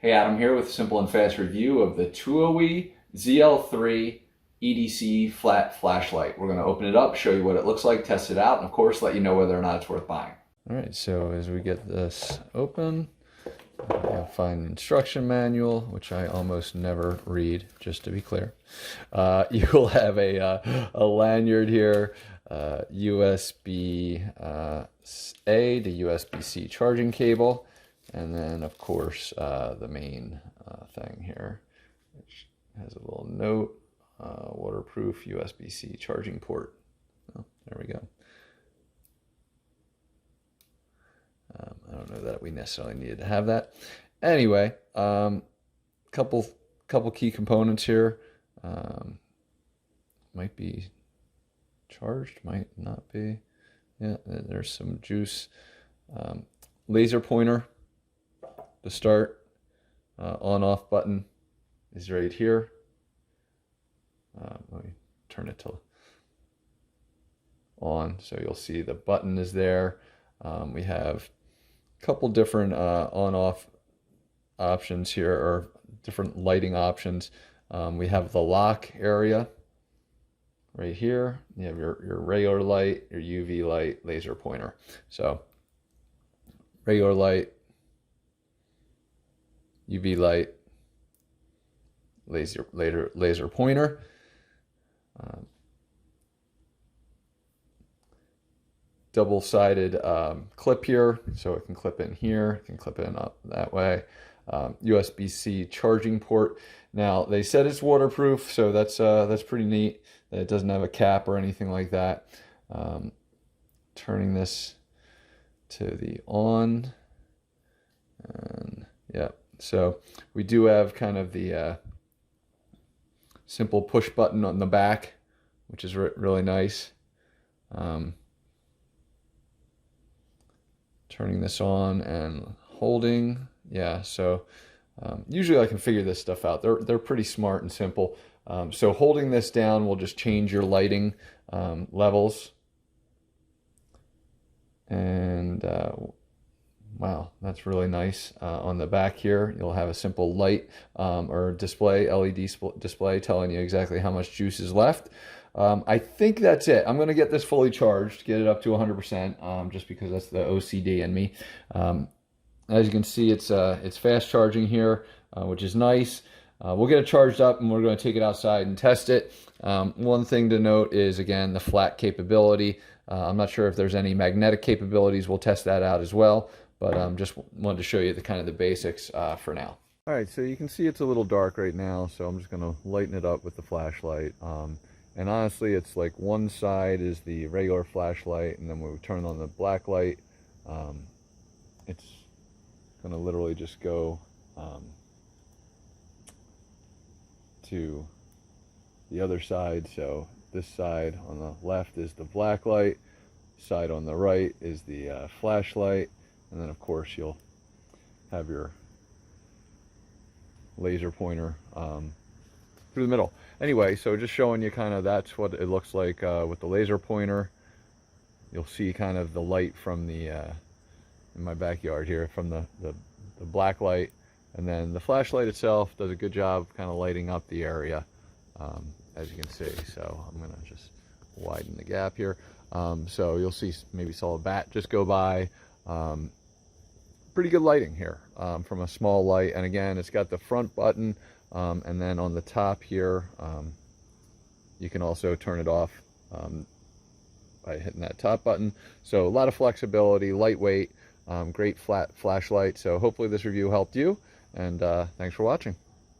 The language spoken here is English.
Hey, Adam here with a simple and fast review of the TUOWEE ZL3 EDC flat flashlight. We're going to open it up, show you what it looks like, test it out, and of course let you know whether or not it's worth buying. All right, so as we get this open, you'll find the instruction manual, which I almost never read, just to be clear. You will have a lanyard here, USB-A to USB-C charging cable. And then, of course, the main thing here, which has a little note, waterproof USB-C charging port. Oh, there we go. I don't know that we necessarily needed to have that. Anyway, couple key components here. Might be charged, might not be. Yeah, there's some juice. Laser pointer. The start, on-off button is right here. Let me turn it to on, so you'll see the button is there. We have a couple different on-off options here, or different lighting options. We have the lock area right here. You have your regular light, your UV light, laser pointer. So regular light, UV light, laser pointer. Double-sided clip here, so it can clip in here, it can clip in up that way. USB-C charging port. Now they said it's waterproof, so that's pretty neat. That it doesn't have a cap or anything like that. Turning this to the on, and yeah. So we do have kind of the simple push button on the back, which is really nice. Turning this on and holding, yeah. So usually I can figure this stuff out. They're pretty smart and simple. So holding this down will just change your lighting levels. And wow, that's really nice. On the back here, you'll have a simple light or display, LED display telling you exactly how much juice is left. I think that's it. I'm going to get this fully charged, get it up to 100%, just because that's the OCD in me. As you can see, it's fast charging here, which is nice. We'll get it charged up and we're going to take it outside and test it. One thing to note is, again, the flat capability. I'm not sure if there's any magnetic capabilities. We'll test that out as well. But just wanted to show you the kind of the basics for now. All right, so you can see it's a little dark right now, so I'm just going to lighten it up with the flashlight. And honestly, it's like one side is the regular flashlight, and then when we turn on the black light, it's going to literally just go to the other side. So this side on the left is the black light, side on the right is the flashlight. And then, of course, you'll have your laser pointer through the middle. Anyway, so just showing you kind of that's what it looks like with the laser pointer. You'll see kind of the light from the, in my backyard here, from the black light. And then the flashlight itself does a good job kind of lighting up the area, as you can see. So I'm going to just widen the gap here. So you'll see, maybe saw a bat just go by. Pretty good lighting here from a small light, and again, it's got the front button, and then on the top here, you can also turn it off by hitting that top button. So a lot of flexibility, lightweight, great flat flashlight. So hopefully this review helped you, and thanks for watching.